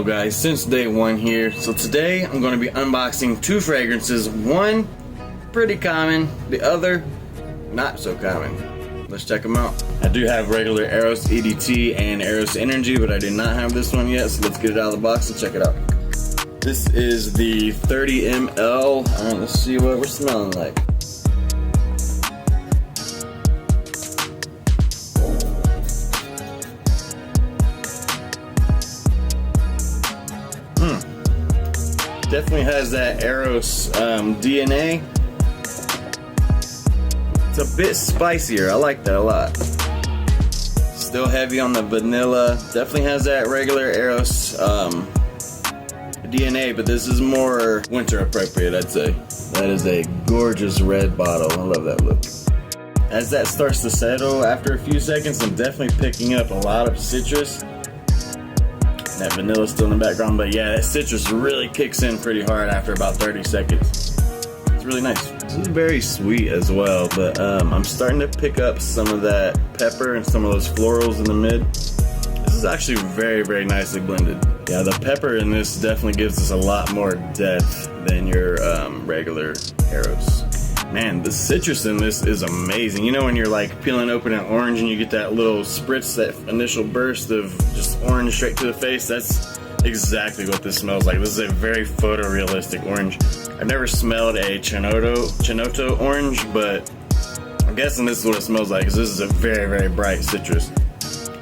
Hello guys, since day one here. So today I'm going to be unboxing two fragrances. One pretty common, the other not so common. Let's check them out. I do have regular Eros EDT and Eros Energy, but I do not have this one yet, so let's get it out of the box and check it out. This is the 30 ml. Let's see what we're smelling like. Definitely has that Eros DNA. It's a bit spicier. I like that a lot. Still heavy on the vanilla. Definitely has that regular Eros DNA, but this is more winter appropriate, I'd say. That is a gorgeous red bottle. I love that look. As that starts to settle after a few seconds, I'm definitely picking up a lot of citrus. That vanilla still in the background, but yeah, that citrus really kicks in pretty hard after about 30 seconds. It's really nice. This is very sweet as well, but I'm starting to pick up some of that pepper and some of those florals in the mid. This is actually very, very nicely blended. Yeah, the pepper in this definitely gives us a lot more depth than your regular Eros. Man, the citrus in this is amazing. You know when you're like peeling open an orange and you get that little spritz, that initial burst of just orange straight to the face? That's exactly what this smells like. This is a very photorealistic orange. I've never smelled a Chinoto orange, but I'm guessing this is what it smells like, because this is a very, very bright citrus.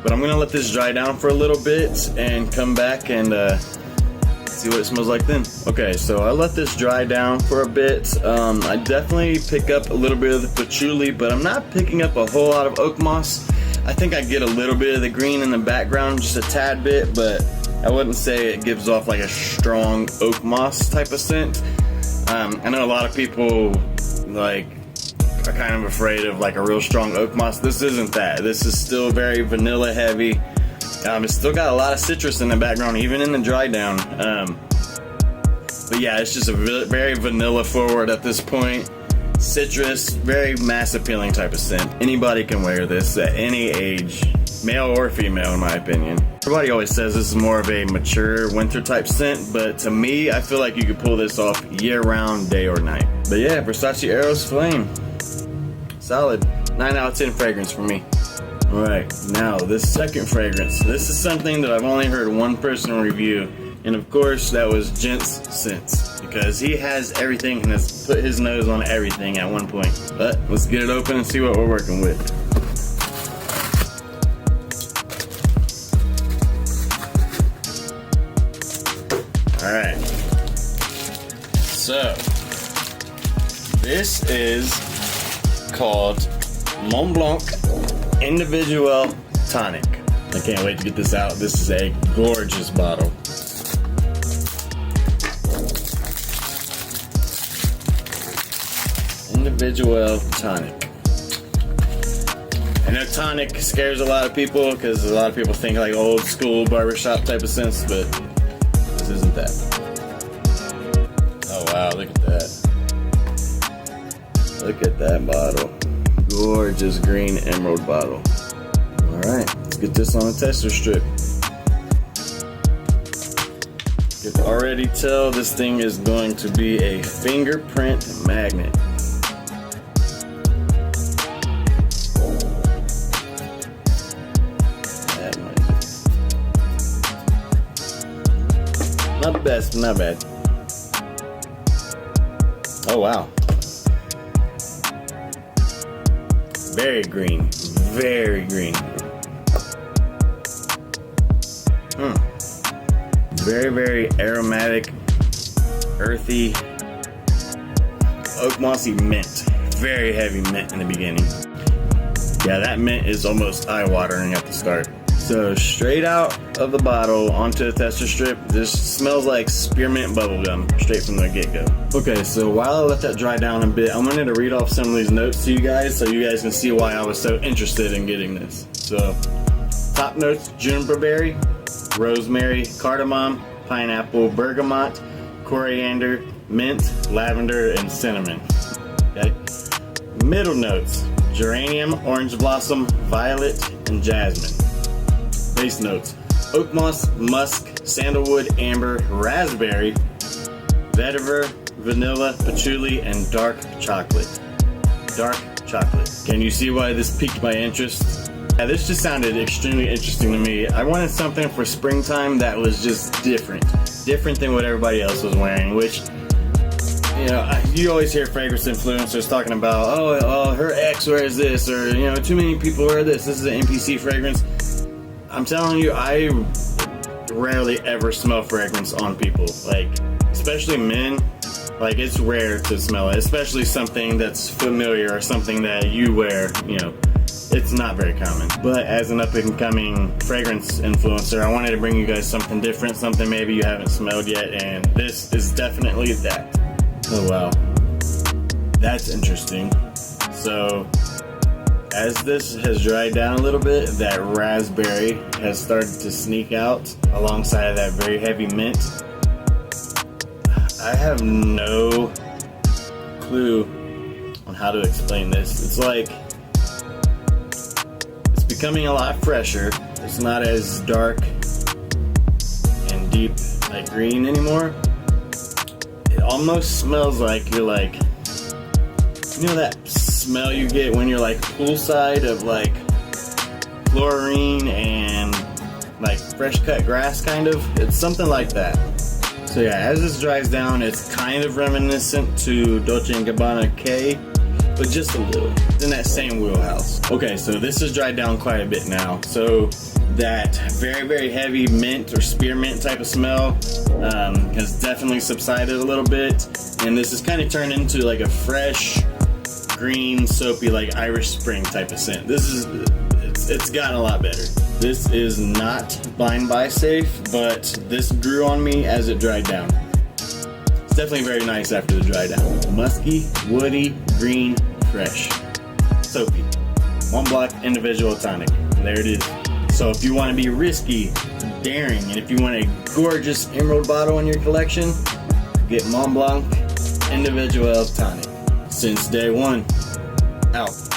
But I'm gonna let this dry down for a little bit and come back and see what it smells like then. Okay, so I let this dry down for a bit. I definitely pick up a little bit of the patchouli, but I'm not picking up a whole lot of oak moss. I think I get a little bit of the green in the background, just a tad bit, but I wouldn't say it gives off like a strong oak moss type of scent. I know a lot of people like are kind of afraid of like a real strong oak moss. This isn't that. This is still very vanilla heavy. It's still got a lot of citrus in the background, even in the dry down. But yeah, it's just a very vanilla forward at this point. Citrus, very mass appealing type of scent. Anybody can wear this at any age, male or female in my opinion. Everybody always says this is more of a mature winter type scent, but to me, I feel like you could pull this off year round, day or night. But yeah, Versace Eros Flame. Solid. 9 out of 10 fragrance for me. Alright, now this second fragrance. This is something that I've only heard one person review, and of course that was Gents Scents, because he has everything and has put his nose on everything at one point. But let's get it open and see what we're working with. Alright, so this is called Mont Blanc Individuel Tonic. I can't wait to get this out. This is a gorgeous bottle. Individuel Tonic. I know tonic scares a lot of people because a lot of people think like old school barbershop type of sense, but this isn't that. Oh wow, look at that. Look at that bottle. Gorgeous green emerald bottle. Alright, let's get this on a tester strip. You can already tell this thing is going to be a fingerprint magnet. Not the best, but not bad. Oh wow. Very green, very green. Very, very aromatic, earthy, oak mossy mint. Very heavy mint in the beginning. Yeah, that mint is almost eye-watering at the start. So straight out of the bottle onto the tester strip, this smells like spearmint bubblegum straight from the get-go. Okay, so while I let that dry down a bit, I'm going to read off some of these notes to you guys so you guys can see why I was so interested in getting this. So, top notes: juniper berry, rosemary, cardamom, pineapple, bergamot, coriander, mint, lavender, and cinnamon. Okay. Middle notes: geranium, orange blossom, violet, and jasmine. Base notes: oak moss, musk, sandalwood, amber, raspberry, vetiver, vanilla, patchouli, and dark chocolate. Dark chocolate. Can you see why this piqued my interest? Yeah, this just sounded extremely interesting to me. I wanted something for springtime that was just different than what everybody else was wearing, which, you know, you always hear fragrance influencers talking about, oh, her ex wears this, or, you know, too many people wear this. This is an NPC fragrance. I'm telling you, I rarely ever smell fragrance on people, like, especially men. Like, it's rare to smell it, especially something that's familiar or something that you wear, you know, it's not very common. But as an up-and-coming fragrance influencer, I wanted to bring you guys something different, something maybe you haven't smelled yet, and this is definitely that. Oh wow, that's interesting. So, as this has dried down a little bit, that raspberry has started to sneak out alongside of that very heavy mint. I have no clue on how to explain this. It's like, it's becoming a lot fresher. It's not as dark and deep like green anymore. It almost smells like you're like, you know that smell you get when you're like poolside of like chlorine and like fresh cut grass kind of? It's something like that. So yeah, as this dries down, it's kind of reminiscent to Dolce & Gabbana K, but just a little. It's in that same wheelhouse. Okay, so this has dried down quite a bit now. So that very, very heavy mint or spearmint type of smell has definitely subsided a little bit. And this has kind of turned into like a fresh, green, soapy, like Irish Spring type of scent. It's gotten a lot better. This is not Blind Buy safe, but this grew on me as it dried down. It's definitely very nice after the dry down. Musky, woody, green, fresh. Soapy. Mont Blanc Individual Tonic. There it is. So if you want to be risky, daring, and if you want a gorgeous emerald bottle in your collection, get Mont Blanc Individual Tonic. Since day one. Out.